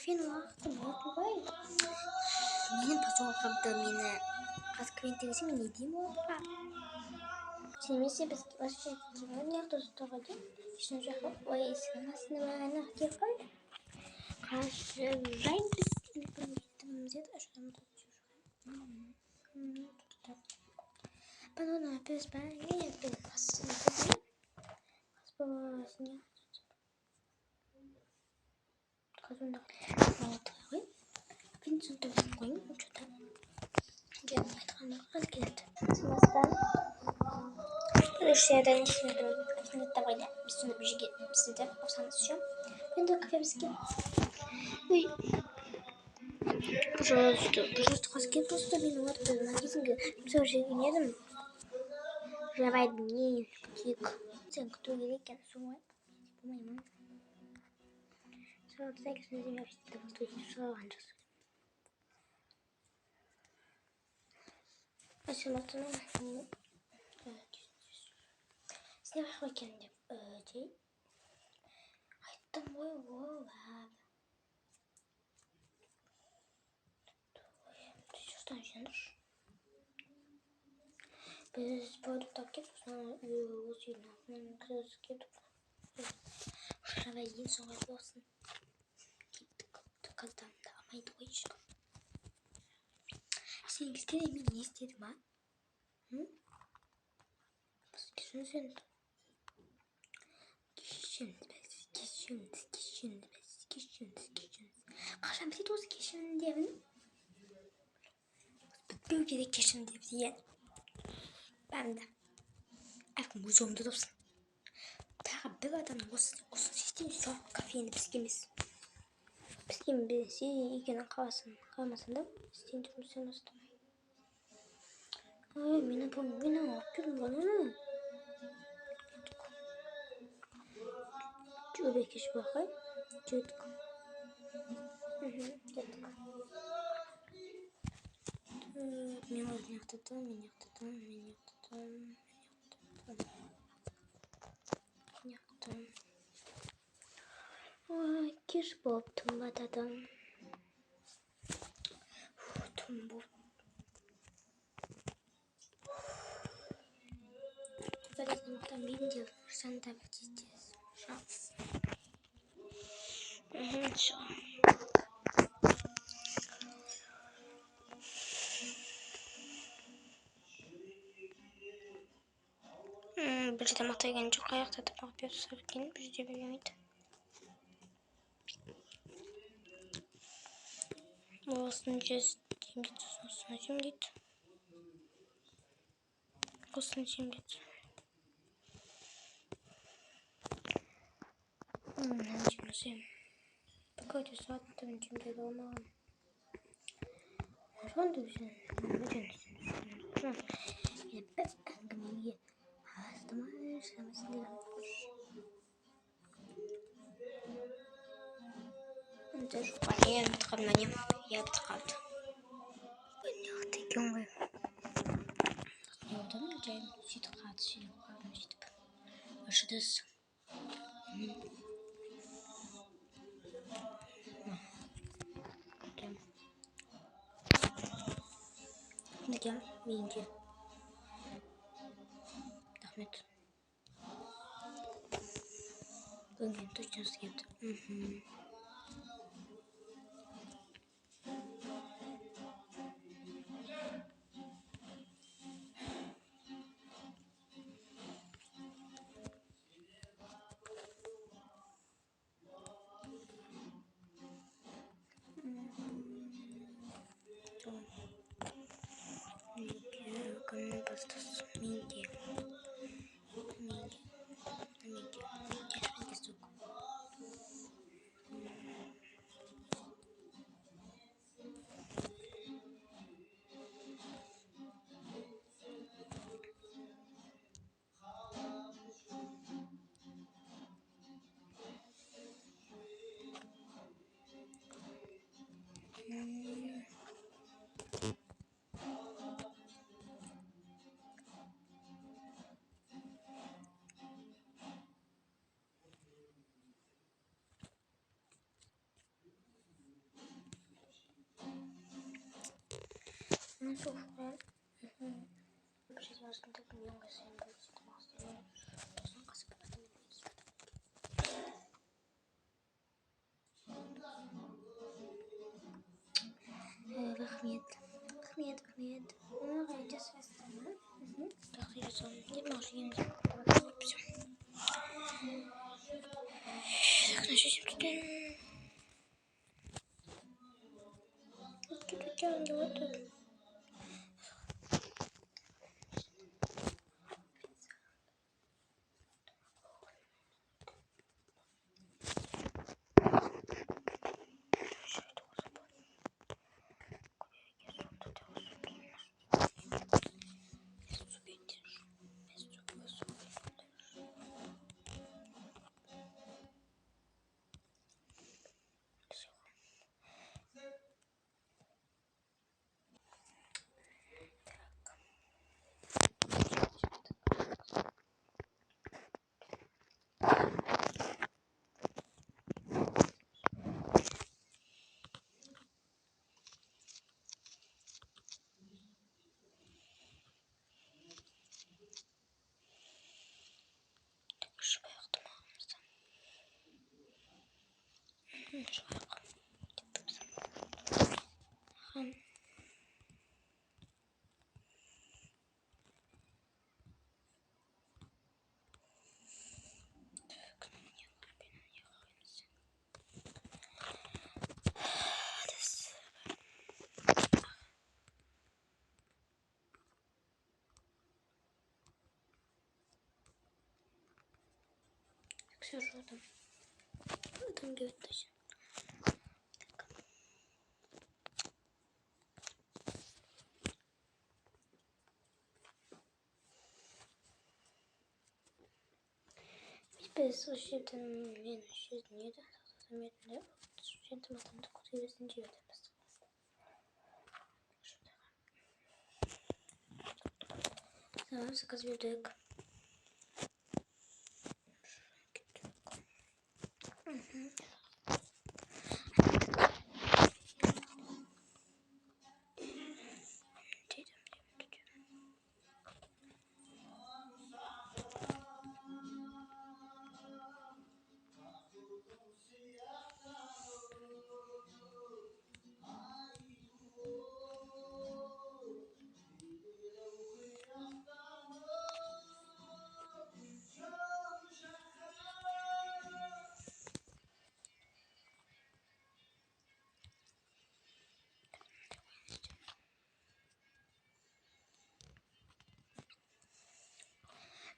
кофеин уақыты болды ғой. Менің поселкамда мені қазір квен тегісі мен не деймін оларға? Сенемесе біз вообще неғып тұстығы деп ішін жақы ой есігін астына мәні келіп қаржылай біз электронитіміз еді ашудан Потом опять спали, опять посмотрели. Спасибо. Казунда. Вот вы. Винсент такой, что-то. Я айтқанға келеді. Сымастан. Үшеудің ішінде кабинетте қойды. Біз сонда бір жерге бізді қосамыз еще. Енді кафемізге. Ой. Пожалуйста, қазір келіп просто мені отты магазинге. Сол жерге недім. Давай дней, тик. Сен кто керек екенсің ғой. Білмеймін. Сол тек сіздің университетте студент салған жасым. Асылатына сен қай екен деп дей. Айттым ғой ол Жастан жеңдір. Біз бөліп тап кеп, сосын осы үйдің артынан кіріп кетіп. Шаға ең соңғы болсын. Кеттік. Қаздамды алмайды ғой ешкім. Сен істеді мен не істедім, а? Кешіріңіз енді. Кешіріңіз. Қашан бітеді осы кешірім демін? Бітпеу керек кешірім деп деген. Бәрімді. Әркім өз орнында тұрсын. Тағы бір адамның осы істейін жоқ кофені бізге емес. Бізге білсе екенін қаламасын да істейін тұрмысын ұстамай. Ой, мені алып келдің ғана. Өбе кеш бақай. Жеттік. Жеттік. Мен өзін яқтадым. Ой, кеш болып тұнбатадым. Тұн болып. Полезным видео, Санта Баптистис. Шанс. Все. Бір жерде мақтайған жоқ, аяқта тапақ беріп сұркен, бір жерде бермейді. Осын жез демдейді, осына жемдейді. Осын жемдейді. Жемдейді. Какой-то саттым жемдейді олмаған. Сонда өзін әңгімеге астымай шамасын деген қош. Әнті жоққа не бітқабына не бітқабды. Неғықты екен ғой. Одан жайым сөйтіп қағады сөйлеп қағым сөйтіп. Ашыдыз. Неге менде. Рахмет. Бүгін точно сыйды. Кому бастасы менде. сухая. Жизнь так много символов. Рахмет. Рахмет. Ради связаны. Так, я сам не можу, я не знаю. Все. Так, значит, тут... Тут делаю тут. Все же там где-то точно. Без защиты мен жизни заметно. Студентам там такой интересный девятый место. Заказываю дек.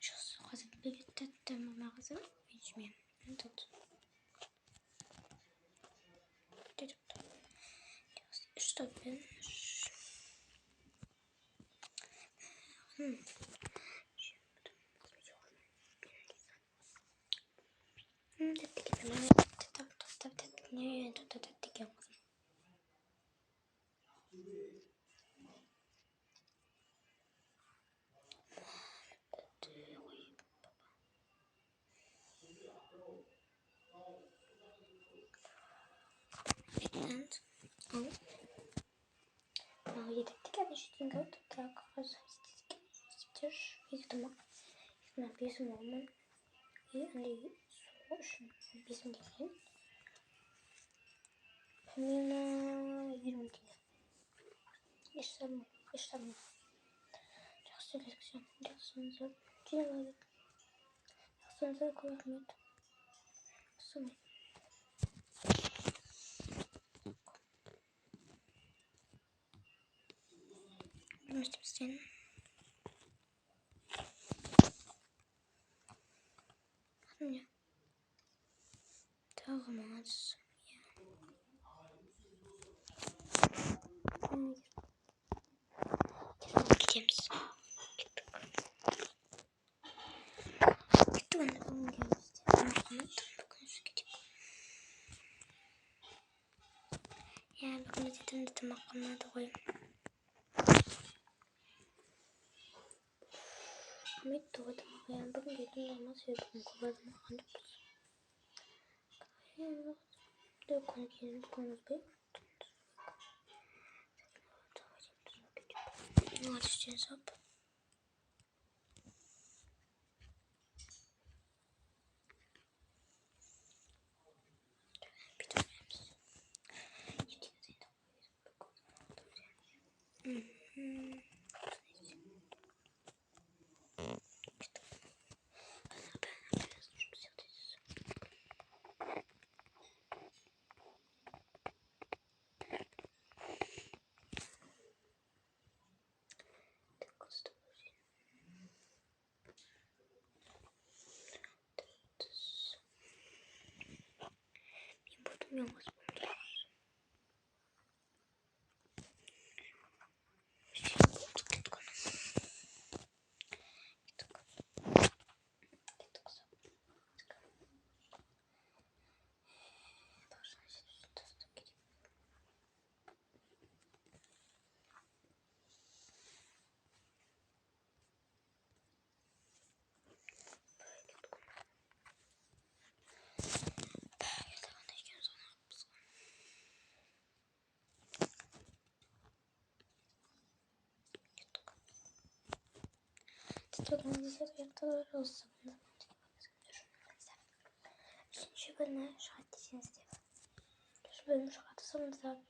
Сейчас хватит бегать от магазин. Видишь, тут. Что, блин? Не, тут это таки. Едеттік әдешетінгі тұттақ қазастетер ектімі ектімі бесім олмын еңді сол үшін бесім деген мені 20 деген ешсамын жақсы лекция жақсыңыздар делайық жақсыңыздар көп рахмет жақсымын жұмыс істейін міне тағы мағаз кетеміз кеттік енді бүгінге бүгін ететінді тамақтанады ғой Metto yani bugün geldiğim zaman sebebim kullandım. Ancak de konuşuyoruz bir. Ne var işte hesap? Bilmiyorum. Organisiert yaptılar olsun. Üçüncü bölüme şu an diyeceğiz diye. Şu bölümü şu kadar sonunda